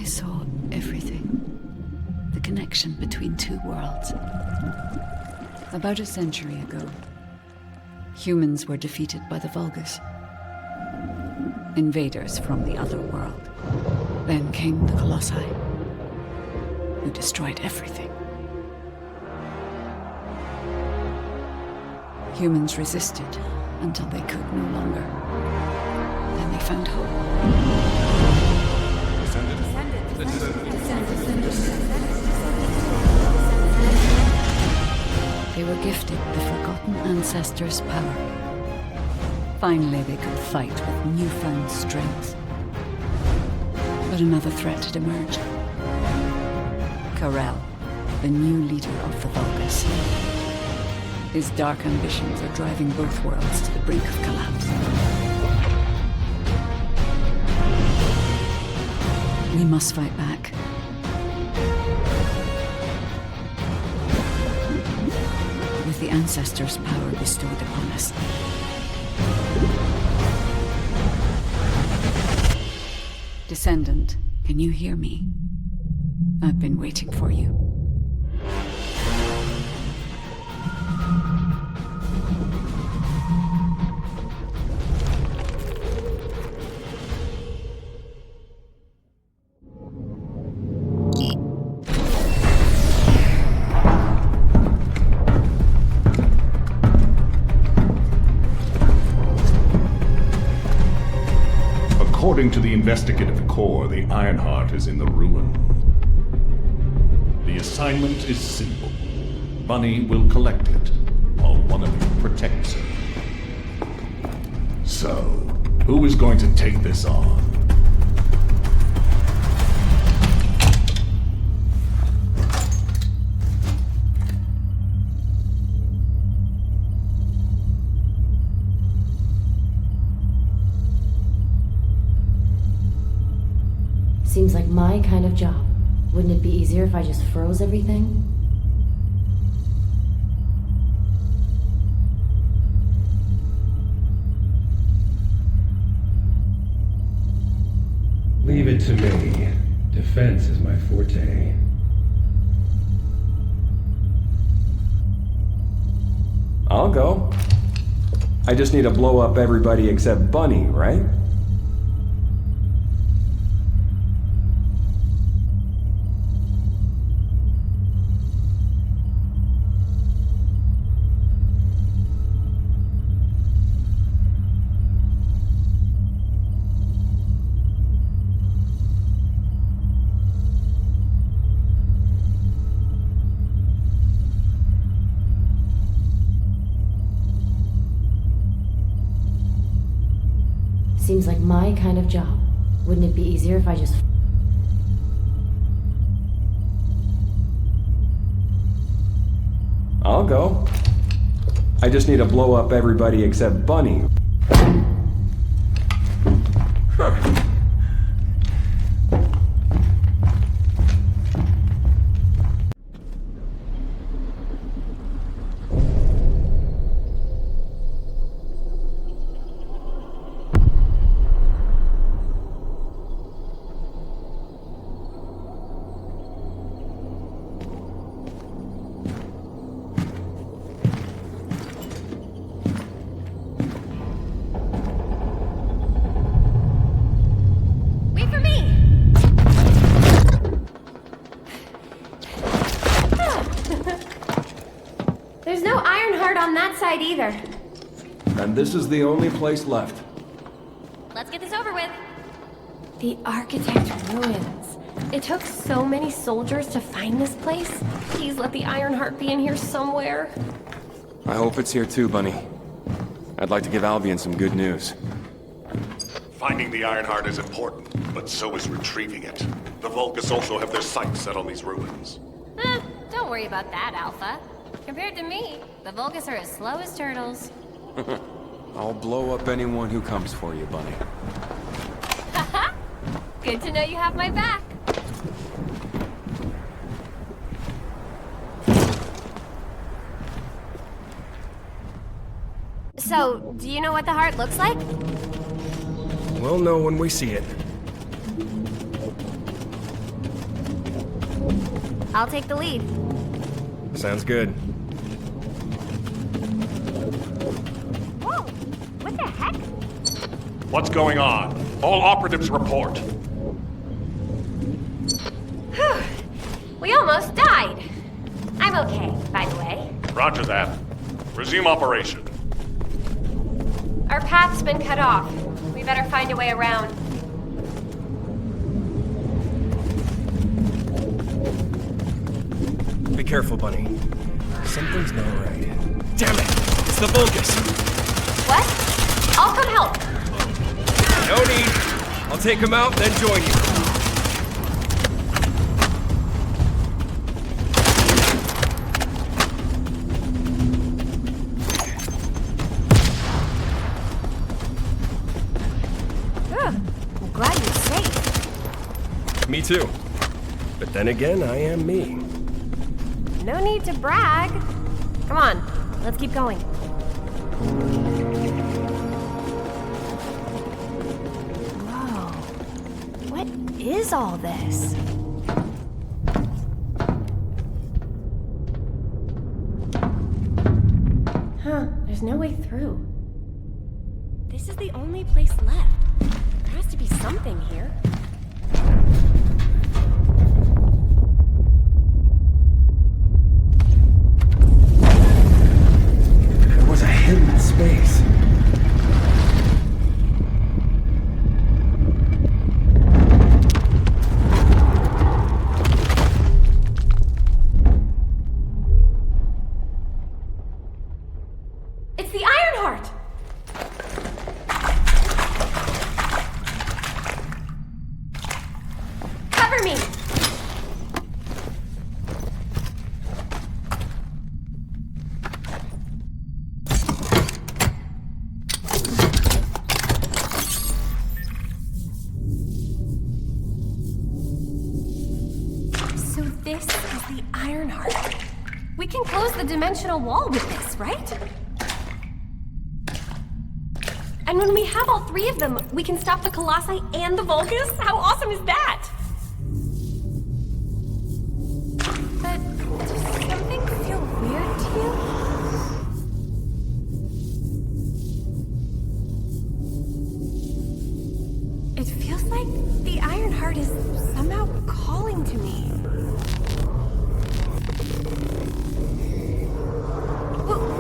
I saw everything. The connection between two worlds. About a century ago, humans were defeated by the Vulgus. Invaders from the other world. Then came the Colossi, who destroyed everything. Humans resisted until they could no longer. Then they found hope. They were gifted the forgotten ancestors' power. Finally, they could fight with newfound strength. But another threat had emerged. Karel, the new leader of the Vulgus. His dark ambitions are driving both worlds to the brink of collapse. We must fight back. With the ancestors' power bestowed upon us. Descendant, can you hear me? I've been waiting for you. According to the investigative core, the Ironheart is in the ruin. The assignment is simple. Bunny will collect it, while one of you protects her. So, who is going to take this on? Seems like my kind of job. Wouldn't it be easier if I just froze everything? Leave it to me. Defense is my forte. I'll go. I just need to blow up everybody except Bunny, right? Seems like my kind of job. Wouldn't it be easier if I just... I'll go. I just need to blow up everybody except Bunny. There's no Ironheart on that side either. And this is the only place left. Let's get this over with. The Architect Ruins. It took so many soldiers to find this place. Please let the Ironheart be in here somewhere. I hope it's here too, Bunny. I'd like to give Albion some good news. Finding the Ironheart is important, but so is retrieving it. The Vulgus also have their sights set on these ruins. Don't worry about that, Alpha. Compared to me, the Vulgus are as slow as turtles. I'll blow up anyone who comes for you, Bunny. Haha! Good to know you have my back. So, do you know what the heart looks like? We'll know when we see it. I'll take the lead. Sounds good. Whoa! What the heck? What's going on? All operatives report. We almost died. I'm okay, by the way. Roger that. Resume operation. Our path's been cut off. We better find a way around. Be careful, Bunny. Something's not right. Damn it! It's the Vulgus! What? I'll come help. No need. I'll take him out, then join you. I'm glad you're safe. Me too. But then again, I am me. No need to brag. Come on, let's keep going. Whoa. What is all this? Huh, there's no way through. This is the only place left. There has to be something here. There was a hidden space. It's the Ironheart! Cover me! So this is the Ironheart. We can close the dimensional wall with this, right? And when we have all three of them, we can stop the Colossi and the Vulgus? How awesome is that? But does something feel weird to you? It feels like the Ironheart is somehow calling to me.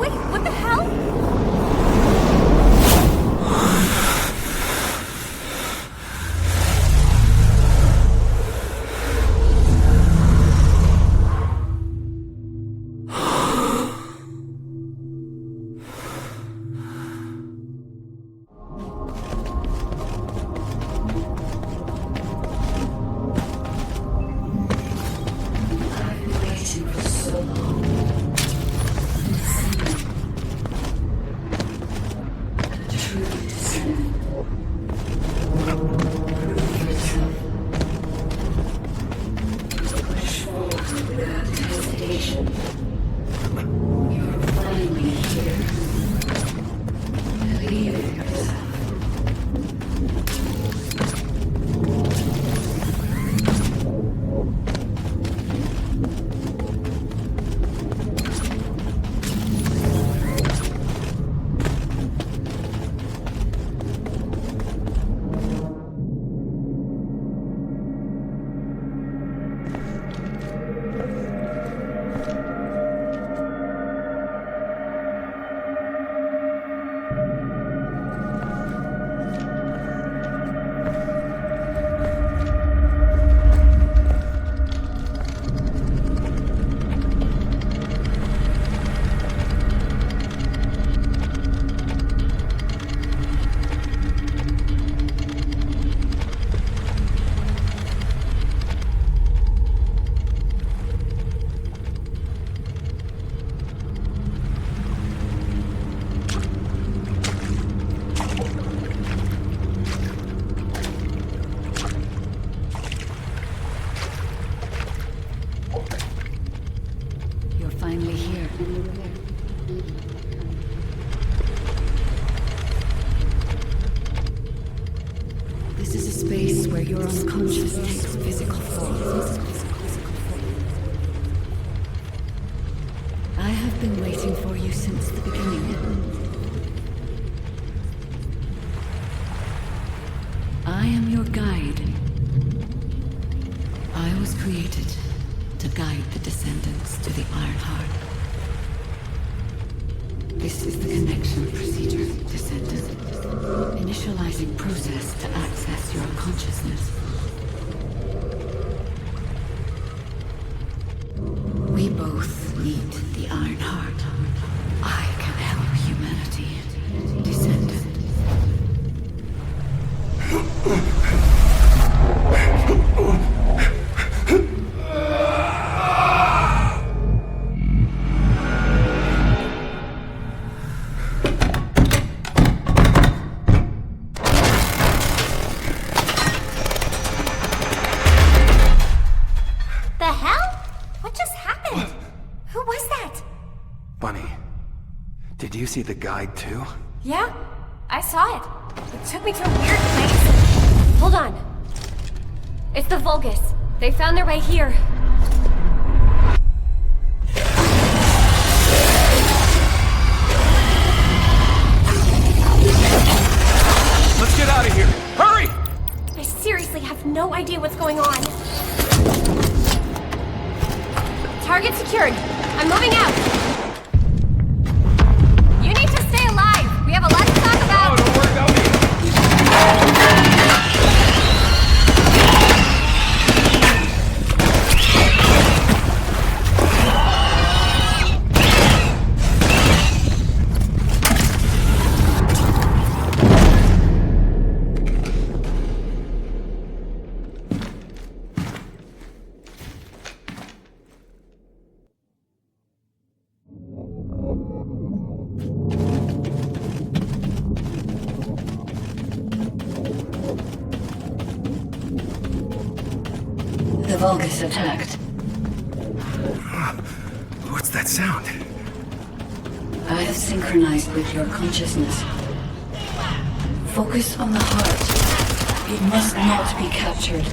Wait, what the hell? Finally here. This is a space where your unconscious takes physical form. waiting for you since the beginning. I am your guide. I was created to guide the Descendants to the Iron Heart. This is the connection procedure, Descendant. Initializing process to access your consciousness. We both need the Iron Heart. I can help humanity. Descendant. The hell? What just happened? Who was that? Bunny, did you see the guide too? Yeah, I saw it. It took me to a weird place. Hold on. It's the Vulgus. They found their way here. Let's get out of here! Hurry! I seriously have no idea what's going on. Target secured. I'm moving out. You need to stay alive. We have a lot to talk about. Oh, don't worry about me. The Vulgus attacked. What's that sound? I have synchronized with your consciousness. Focus on the heart. It must not be captured.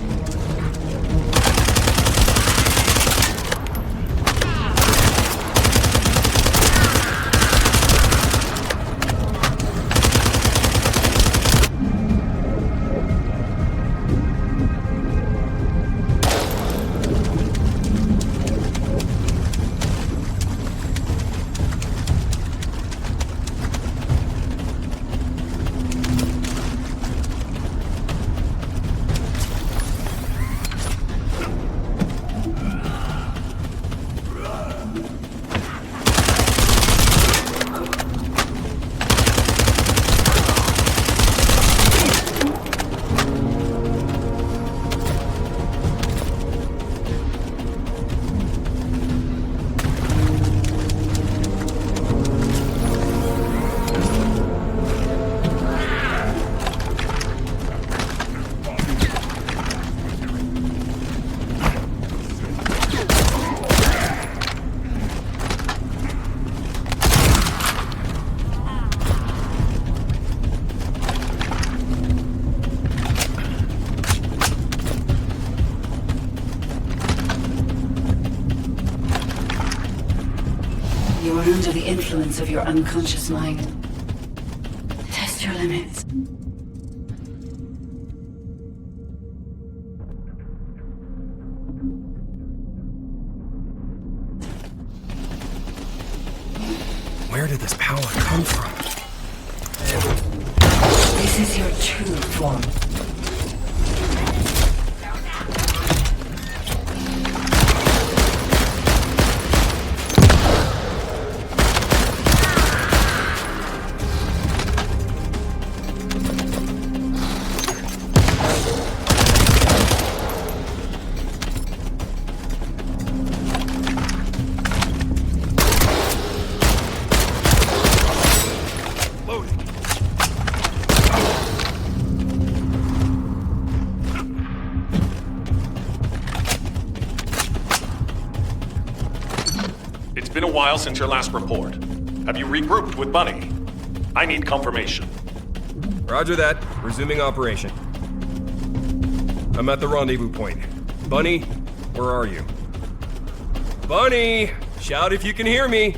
You are under the influence of your unconscious mind. Test your limits. Where did this power come from? This is your true form. It's been a while since your last report. Have you regrouped with Bunny? I need confirmation. Roger that. Resuming operation. I'm at the rendezvous point. Bunny, where are you? Bunny! Shout if you can hear me!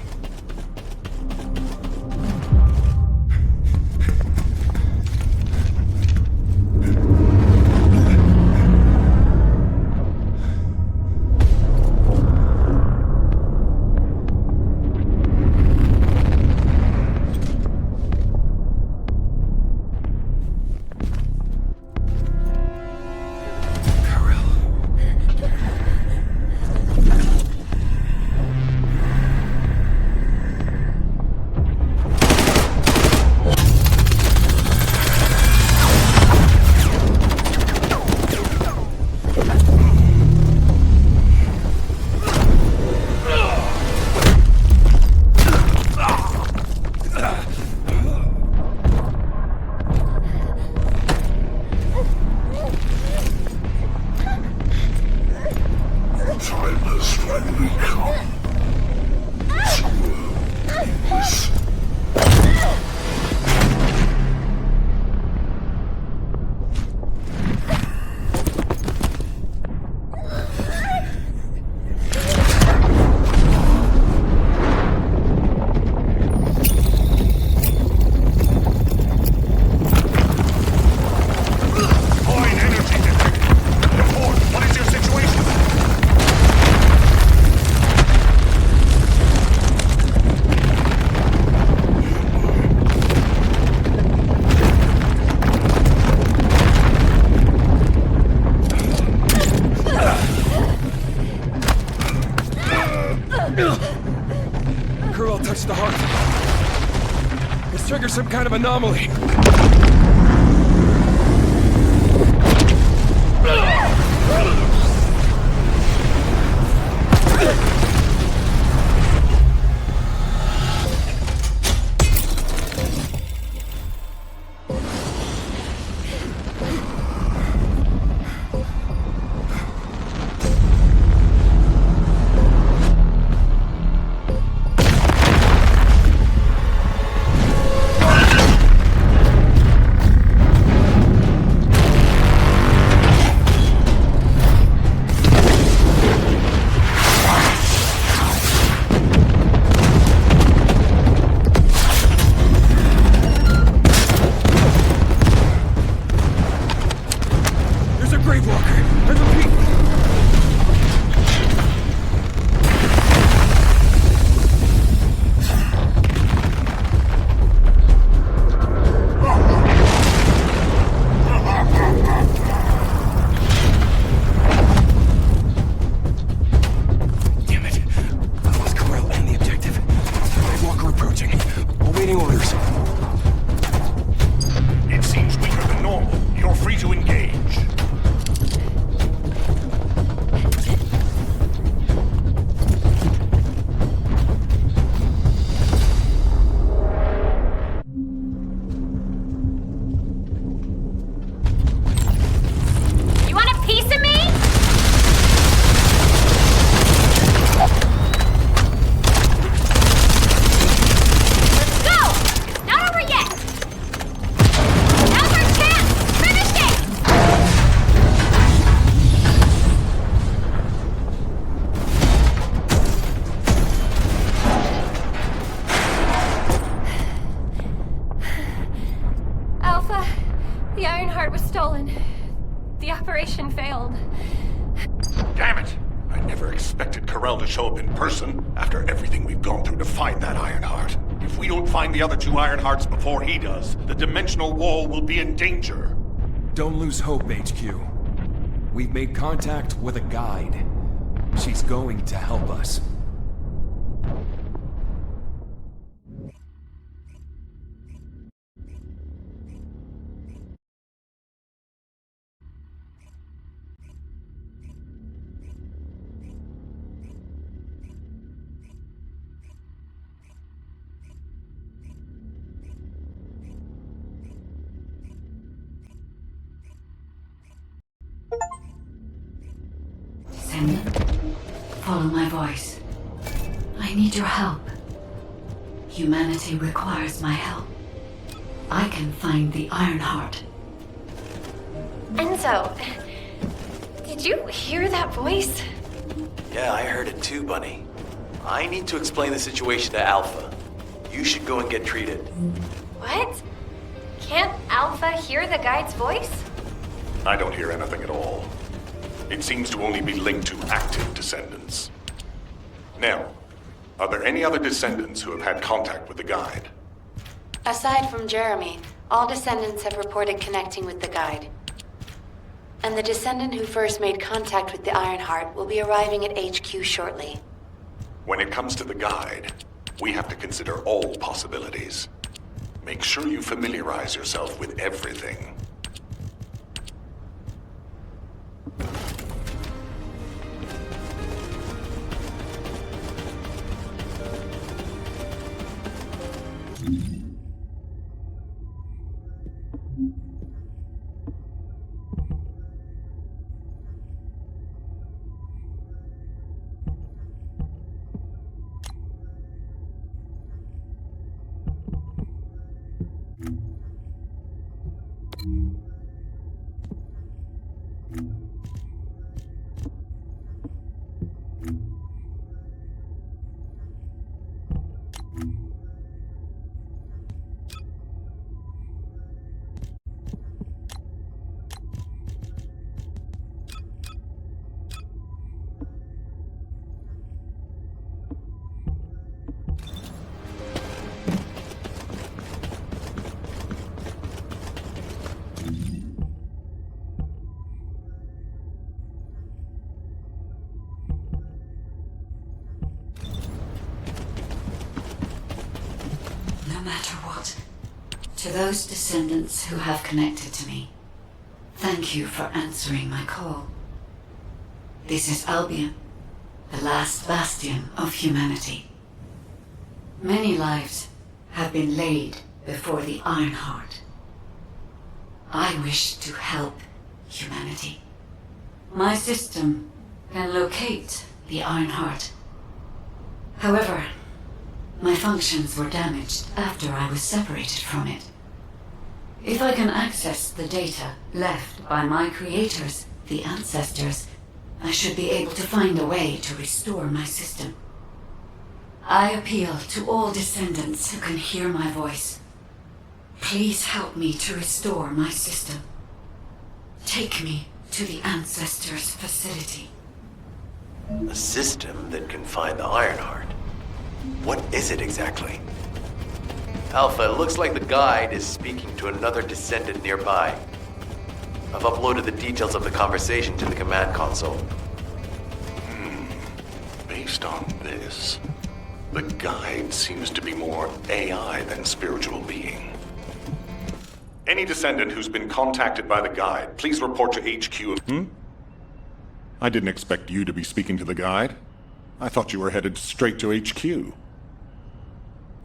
touch the heart. It's triggered some kind of anomaly. Damn it! I never expected Corel to show up in person after everything we've gone through to find that Ironheart. If we don't find the other two Ironhearts before he does, the dimensional wall will be in danger. Don't lose hope, HQ. We've made contact with a guide. She's going to help us. Descendant, follow my voice. I need your help. Humanity requires my help. I can find the Ironheart. Enzo, did you hear that voice? Yeah, I heard it too, Bunny. I need to explain the situation to Alpha. You should go and get treated. What? Can't Alpha hear the guide's voice? I don't hear anything at all. It seems to only be linked to active descendants. Now, are there any other descendants who have had contact with the guide? Aside from Jeremy, all descendants have reported connecting with the guide. And the descendant who first made contact with the Ironheart will be arriving at HQ shortly. When it comes to the guide, we have to consider all possibilities. Make sure you familiarize yourself with everything. matter what. To those descendants who have connected to me, thank you for answering my call. This is Albion, the last bastion of humanity. Many lives have been laid before the Ironheart. I wish to help humanity. My system can locate the Ironheart. However, my functions were damaged after I was separated from it. If I can access the data left by my creators, the ancestors, I should be able to find a way to restore my system. I appeal to all descendants who can hear my voice. Please help me to restore my system. Take me to the ancestors' facility. A system that can find the Ironheart. What is it exactly? Alpha, it looks like the guide is speaking to another descendant nearby. I've uploaded the details of the conversation to the command console. Based on this, the guide seems to be more AI than spiritual being. Any descendant who's been contacted by the guide, please report to HQ. I didn't expect you to be speaking to the guide. I thought you were headed straight to HQ.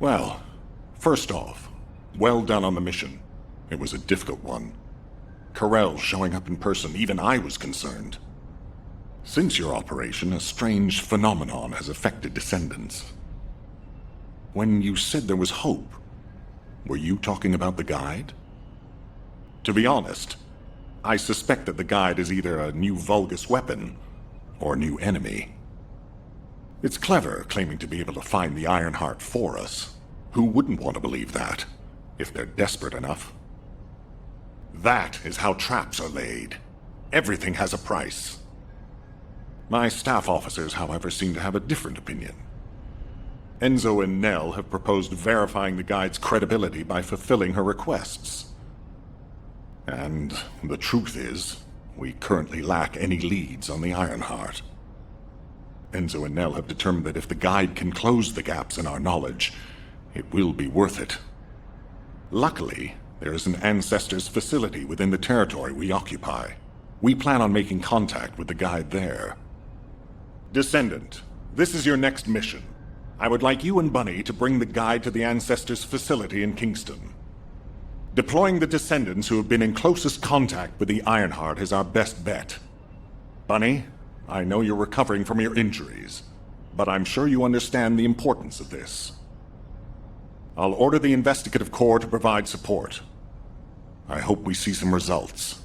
Well, first off, well done on the mission. It was a difficult one. Karel showing up in person, even I was concerned. Since your operation, a strange phenomenon has affected descendants. When you said there was hope, were you talking about the guide? To be honest, I suspect that the guide is either a new Vulgus weapon or a new enemy. It's clever claiming to be able to find the Ironheart for us. Who wouldn't want to believe that, if they're desperate enough? That is how traps are laid. Everything has a price. My staff officers, however, seem to have a different opinion. Enzo and Nell have proposed verifying the guide's credibility by fulfilling her requests. And the truth is, we currently lack any leads on the Ironheart. Enzo and Nell have determined that if the guide can close the gaps in our knowledge, it will be worth it. Luckily, there is an Ancestors facility within the territory we occupy. We plan on making contact with the guide there. Descendant, this is your next mission. I would like you and Bunny to bring the guide to the Ancestors facility in Kingston. Deploying the descendants who have been in closest contact with the Ironheart is our best bet. Bunny, I know you're recovering from your injuries, but I'm sure you understand the importance of this. I'll order the Investigative Corps to provide support. I hope we see some results,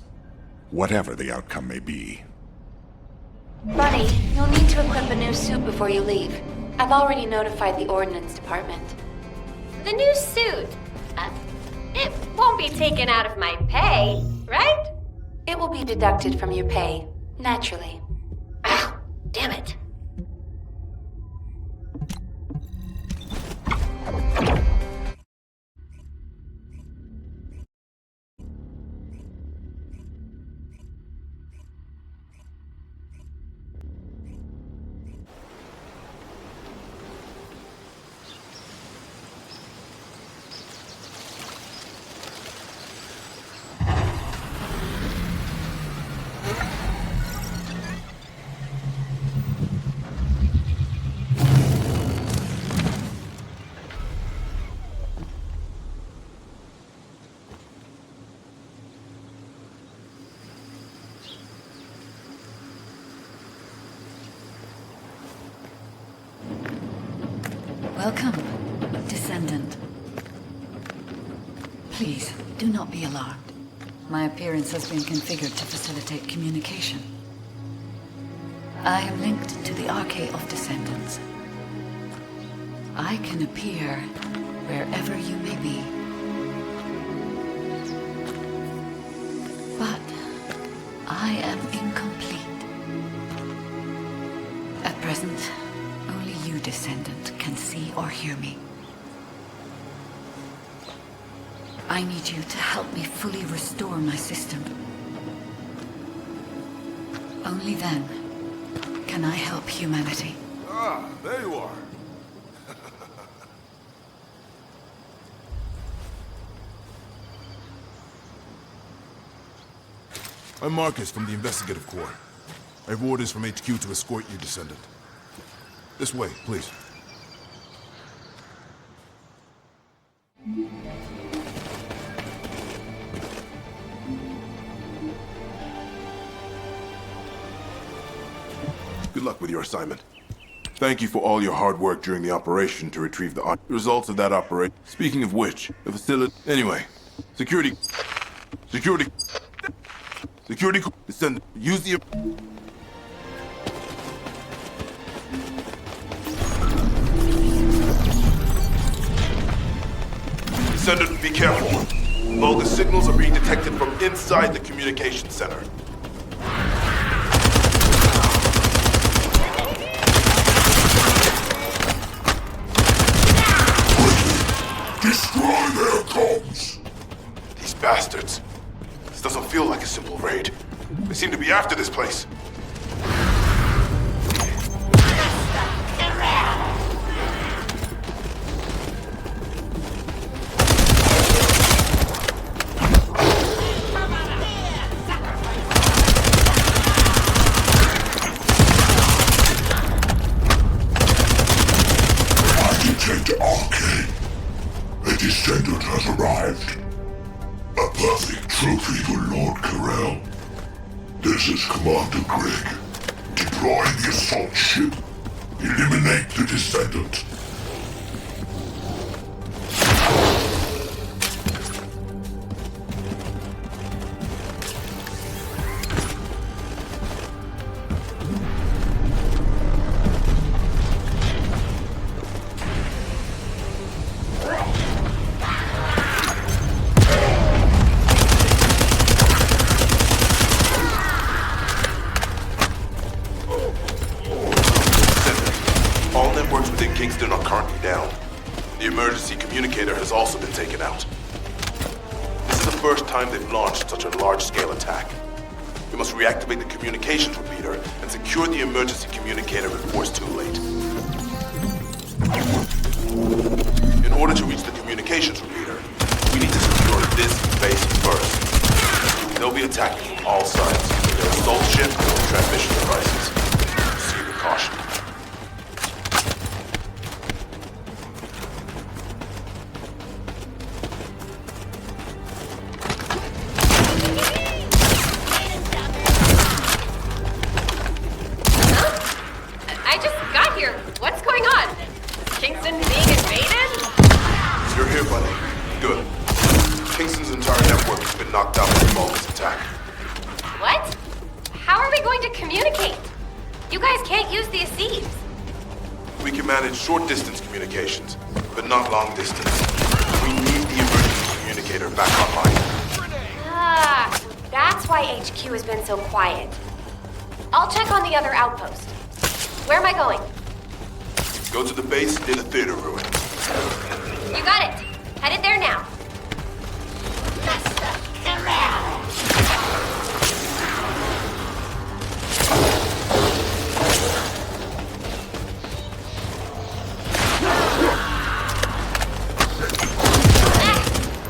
whatever the outcome may be. Bunny, you'll need to equip a new suit before you leave. I've already notified the Ordnance Department. The new suit. It won't be taken out of my pay, right? It will be deducted from your pay, naturally. Ah, damn it. Welcome, Descendant. Please, do not be alarmed. My appearance has been configured to facilitate communication. I am linked to the Arcade of Descendants. I can appear wherever you may be. But I am incomplete. At present, only you, Descendant, can see or hear me. I need you to help me fully restore my system. Only then can I help humanity. Ah, there you are. I'm Marcus from the Investigative Corps. I have orders from HQ to escort you, Descendant. This way, please. Good luck with your assignment. Thank you for all your hard work during the operation to retrieve the results of that operation. Speaking of which, the facility... Anyway, security... Descendant, use the... Descendant, be careful. Bogus signals are being detected from inside the communication center. Destroy their comms! These bastards. This doesn't feel like a simple raid. They seem to be after this place. Descendant has arrived. A perfect trophy for Lord Carell. This is Commander Greg. Deploy the assault ship. Eliminate the Descendant. Kingston are currently down. The emergency communicator has also been taken out. This is the first time they've launched such a large-scale attack. We must reactivate the communications repeater and secure the emergency communicator before it's too late. In order to reach the communications repeater, we need to secure this base first. They'll be attacking from all sides, their assault ship and transmission devices. Proceed with caution. What's going on? Is Kingston being invaded? You're here, buddy. Good. Kingston's entire network has been knocked out by the Vulgus attack. What? How are we going to communicate? You guys can't use the Asus. We can manage short-distance communications, but not long-distance. We need the emergency communicator back online. Ah, so that's why HQ has been so quiet. I'll check on the other outpost. Where am I going? Go to the base near the theater ruin. You got it. Headed there now.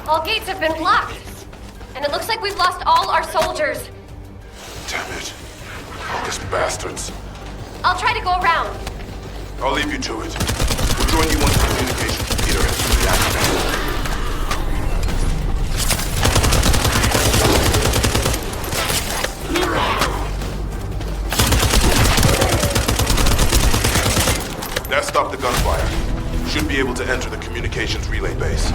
All gates have been blocked. And it looks like we've lost all our soldiers. Damn it. Vulgus bastards. I'll try to go around. I'll leave you to it. We'll join you once the communications repeater has been reactivated. That stopped the gunfire. Should be able to enter the communications relay base.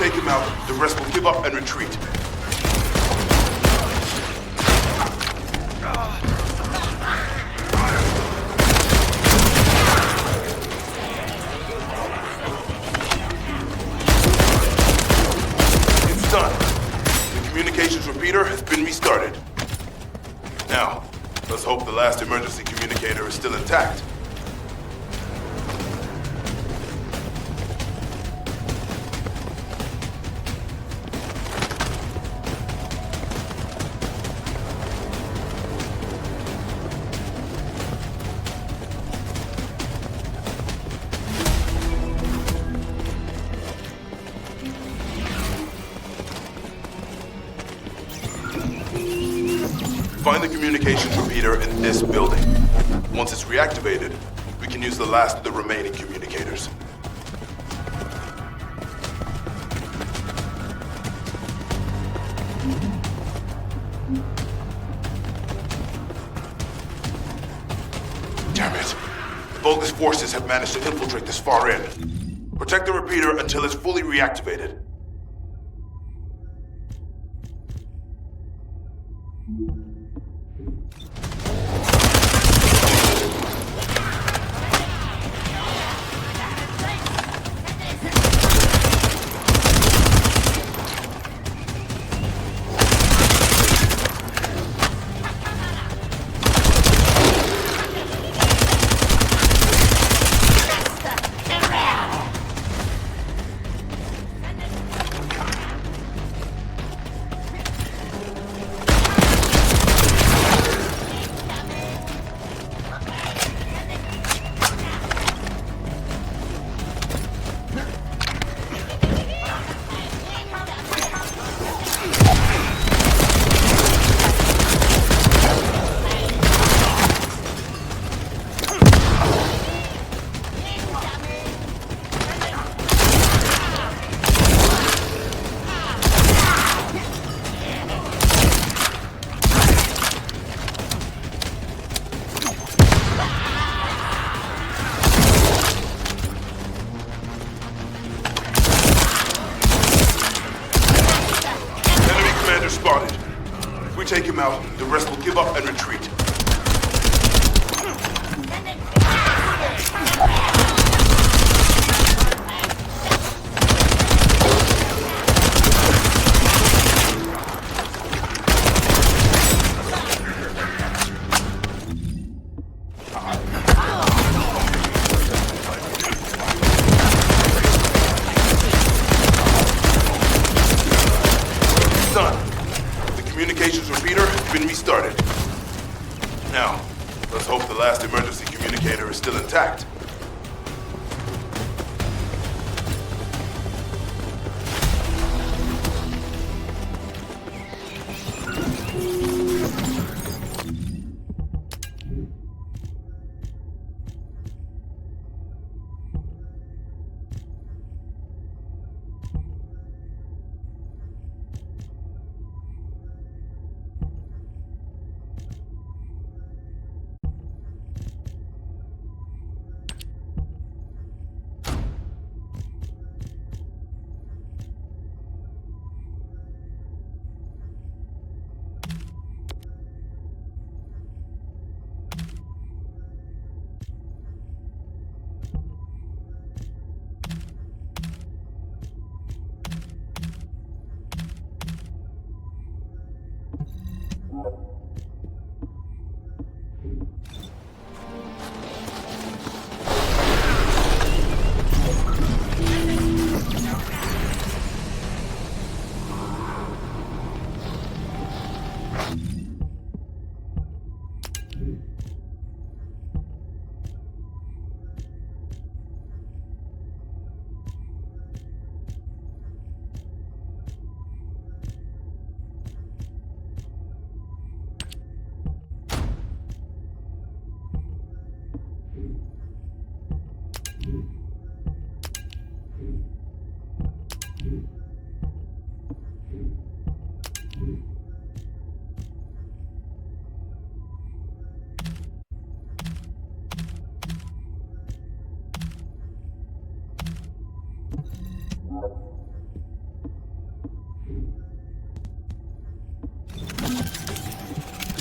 take him out, the rest will give up and retreat. It's done. The communications repeater has been restarted. Now, let's hope the last emergency communicator is still intact. Find the communications repeater in this building. Once it's reactivated, we can use the last of the remaining communicators. Damn it. Vulgus forces have managed to infiltrate this far in. Protect the repeater until it's fully reactivated. Take him out, the rest will give up and retreat. Done. Communications repeater has been restarted. Now, let's hope the last emergency communicator is still intact.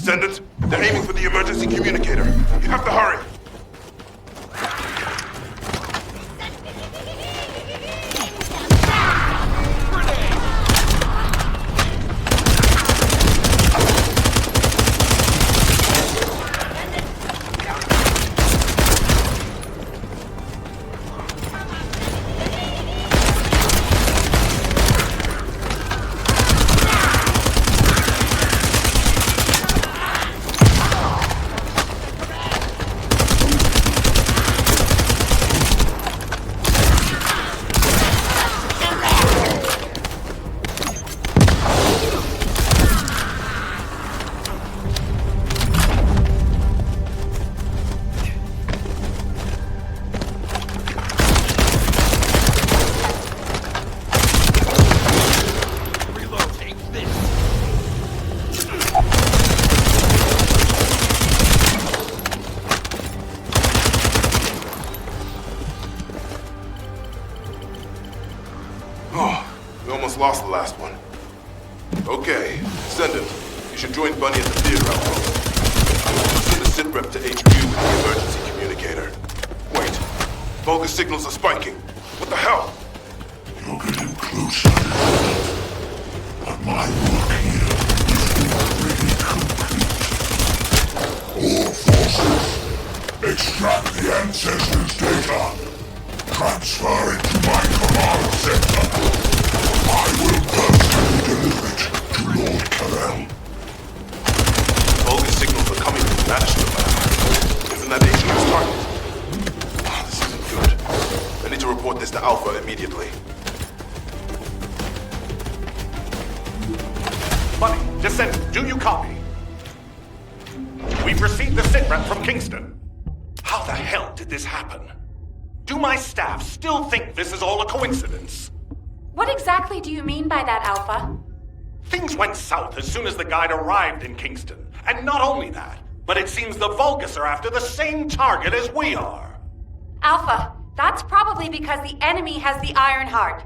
Descendant, they're aiming for the emergency communicator. You have to hurry. Lost the last one. Okay, Descendant, you should join Bunny at the theater outpost. I will send a sit rep to HQ with the emergency communicator. Wait, Vulgus signals are spiking. What the hell? You're getting closer, but my work here is already complete. All forces, extract the ancestors' data. Transfer it to my command center. I will personally deliver it to Lord Carell. Vulgus signals are coming from the National Lab. Isn't that HQ's target? Oh, this isn't good. I need to report this to Alpha immediately. Bunny, Descendant, do you copy? We've received the sitrep from Kingston. How the hell did this happen? Do my staff still think this is all a coincidence? What exactly do you mean by that, Alpha? Things went south as soon as the guide arrived in Kingston. And not only that, but it seems the Vulgus are after the same target as we are. Alpha, that's probably because the enemy has the Iron Heart.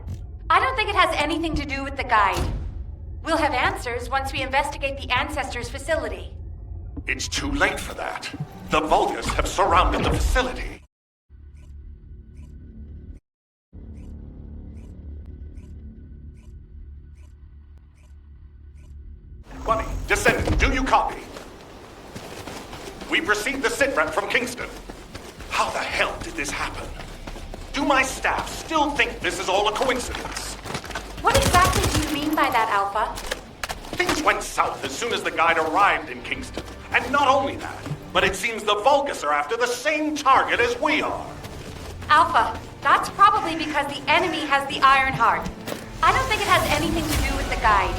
I don't think it has anything to do with the guide. We'll have answers once we investigate the Ancestors' facility. It's too late for that. The Vulgus have surrounded the facility. Bunny, Descendant, do you copy? We've received the sitrep from Kingston. How the hell did this happen? Do my staff still think this is all a coincidence? What exactly do you mean by that, Alpha? Things went south as soon as the guide arrived in Kingston. And not only that, but it seems the Vulgus are after the same target as we are. Alpha, that's probably because the enemy has the Iron Heart. I don't think it has anything to do with the guide.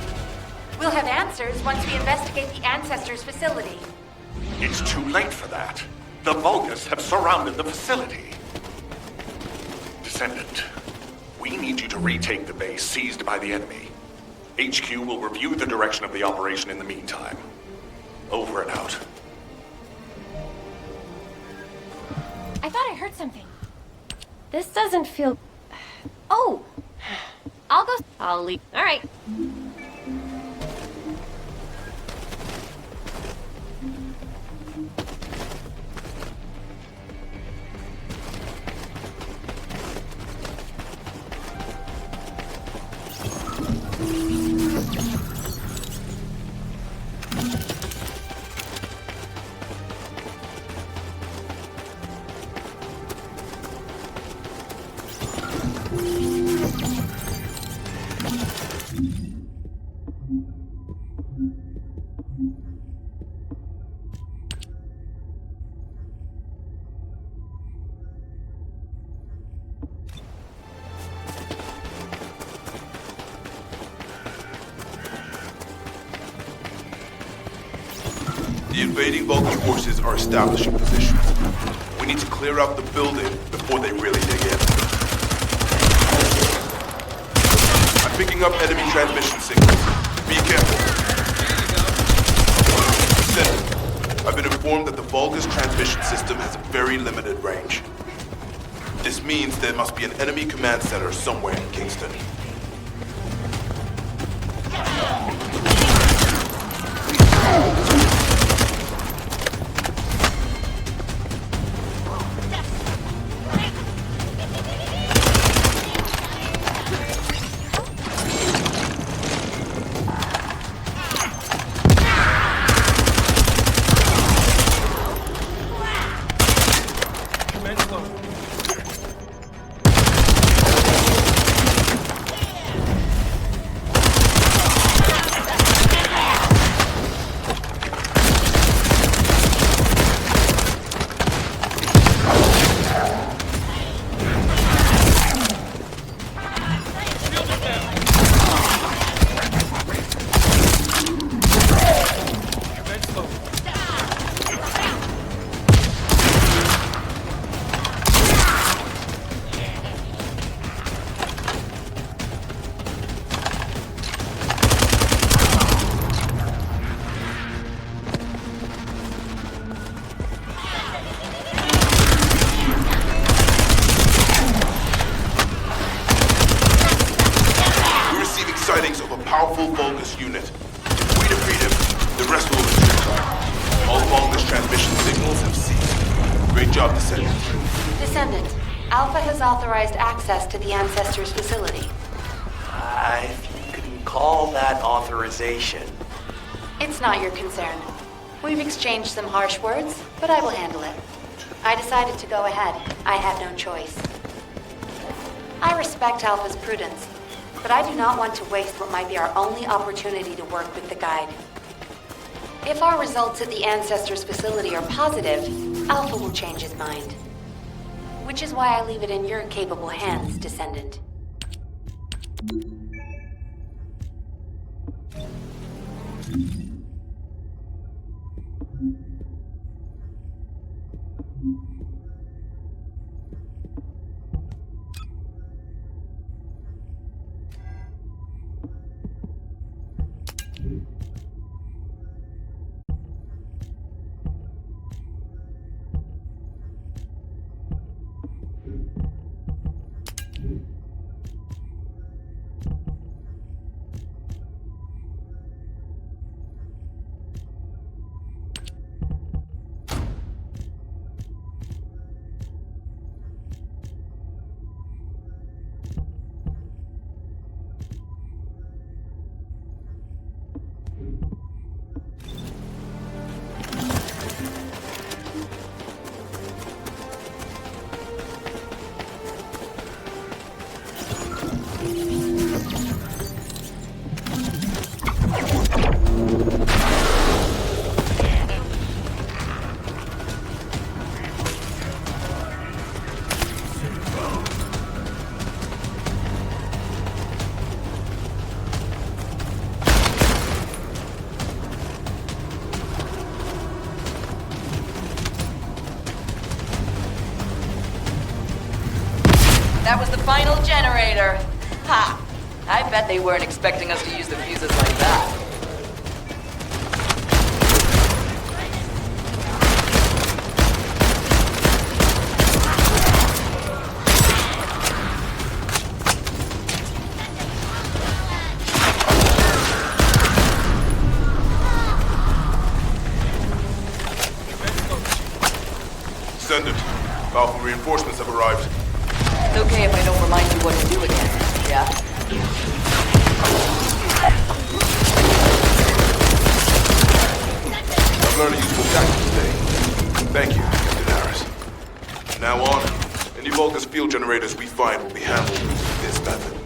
We'll have answers once we investigate the Ancestors' facility. It's too late for that. The Vulgus have surrounded the facility. Descendant, we need you to retake the base seized by the enemy. HQ will review the direction of the operation in the meantime. Over and out. I thought I heard something. This doesn't feel... Oh! I'll leave. All right. The invading Vulcan forces are establishing positions. We need to clear out the building before they really dig in. I'm picking up enemy transmission signals. Be careful. Descendant, I've been informed that the Vulgus transmission system has a very limited range. This means there must be an enemy command center somewhere in Kingston. mechanics of a powerful Vulgus unit. If we defeat him, the rest will retreat. All Vulgus transmission signals have ceased. Great job, Descendant. Descendant, Alpha has authorized access to the Ancestors' facility. If you can call that authorization. It's not your concern. We've exchanged some harsh words, but I will handle it. I decided to go ahead. I had no choice. I respect Alpha's prudence, but I do not want to waste what might be our only opportunity to work with the Guide. If our results at the Ancestors' facility are positive, Alpha will change his mind. Which is why I leave it in your capable hands, Descendant. That was the final generator. Ha! I bet they weren't expecting us to use the fuses like that. Descendant, Alpha reinforcements have arrived. It's okay if I don't remind you what to do again, yeah? I've learned a useful tactic today. Thank you, Captain Harris. From now on, any Vulgus field generators we find will be handled using this method.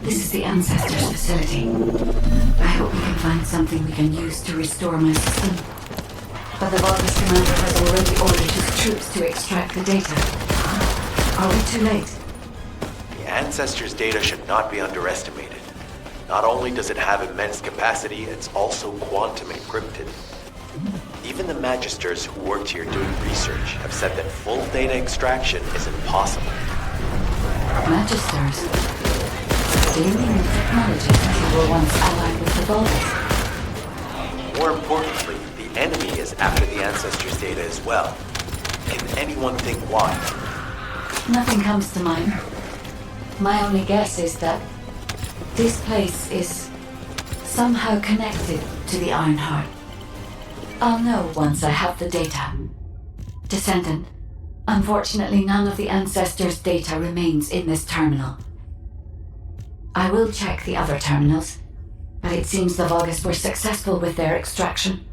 This is the Ancestors facility. I hope we can find something we can use to restore my system. But the Vulgus commander has already ordered his troops to extract the data. Are we too late? The Ancestors' data should not be underestimated. Not only does it have immense capacity, it's also quantum encrypted. Even the Magisters who worked here doing research have said that full data extraction is impossible. Magisters? Do you mean the technologists who were once allied with the Vulgus? More importantly, the enemy is after the Ancestors' data as well. Can anyone think why? Nothing comes to mind. My only guess is that this place is somehow connected to the Ironheart. I'll know once I have the data. Descendant, unfortunately none of the Ancestors' data remains in this terminal. I will check the other terminals, but it seems the Vulgus were successful with their extraction.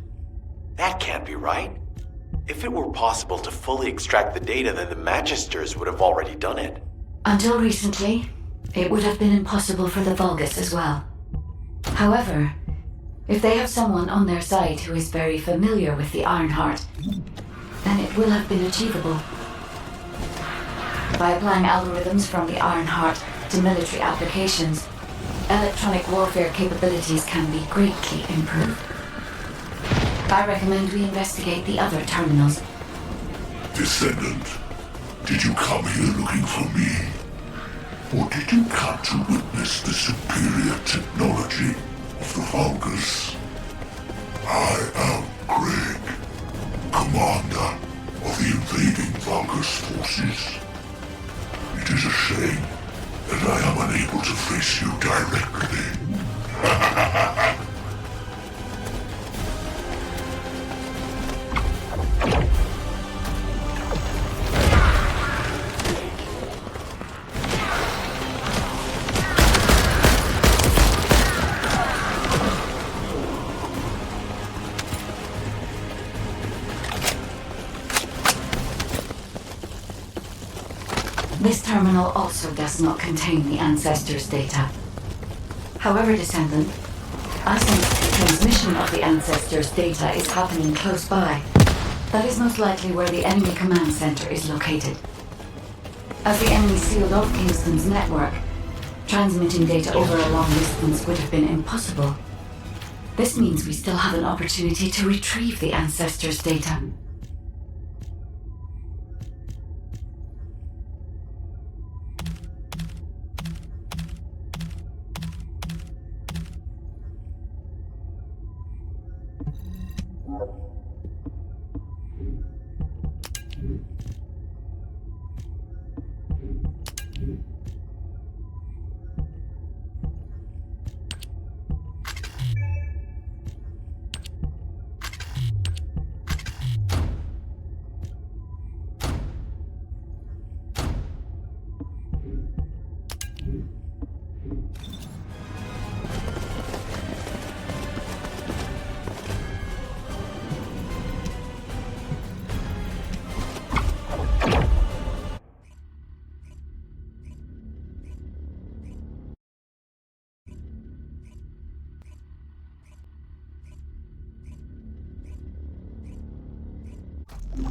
That can't be right. If it were possible to fully extract the data, then the Magisters would have already done it. Until recently, it would have been impossible for the Vulgus as well. However, if they have someone on their side who is very familiar with the Ironheart, then it will have been achievable. By applying algorithms from the Ironheart to military applications, electronic warfare capabilities can be greatly improved. I recommend we investigate the other terminals. Descendant, did you come here looking for me? Or did you come to witness the superior technology of the Vulgus? I am Greg, commander of the invading Vulgus forces. It is a shame that I am unable to face you directly. This terminal also does not contain the Ancestors' data. However, Descendant, I sense the transmission of the Ancestors' data is happening close by. That is most likely where the enemy command center is located. As the enemy sealed off Kingston's network, transmitting data over a long distance would have been impossible. This means we still have an opportunity to retrieve the Ancestors' data.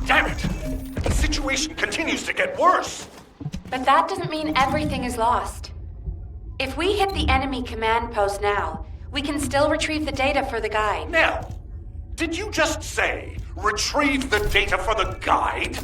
Damn it! The situation continues to get worse! But that doesn't mean everything is lost. If we hit the enemy command post now, we can still retrieve the data for the guide. Nell, did you just say, retrieve the data for the guide?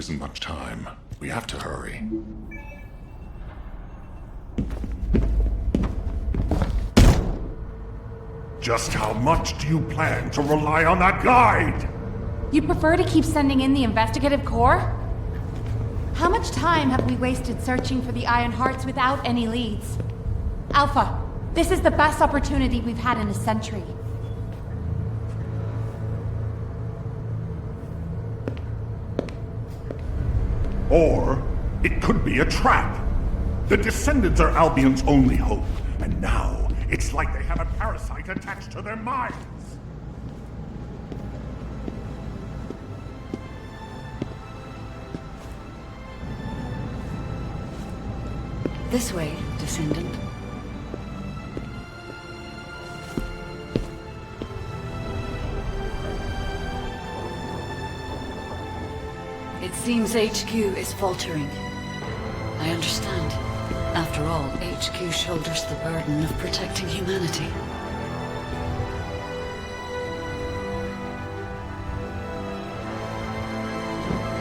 isn't much time. We have to hurry. Just how much do you plan to rely on that guide? You'd prefer to keep sending in the investigative corps? How much time have we wasted searching for the Iron Hearts without any leads? Alpha, this is the best opportunity we've had in a century. Or it could be a trap. The Descendants are Albion's only hope, and now it's like they have a parasite attached to their minds. This way, Descendant. It seems HQ is faltering. I understand. After all, HQ shoulders the burden of protecting humanity.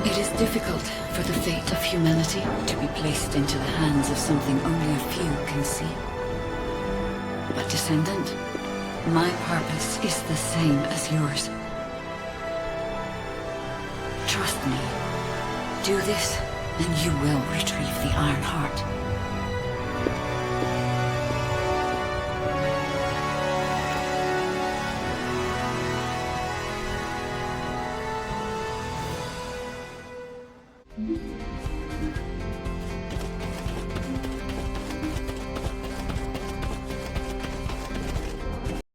It is difficult for the fate of humanity to be placed into the hands of something only a few can see. But Descendant, my purpose is the same as yours. Trust me. Do this, and you will retrieve the Iron Heart.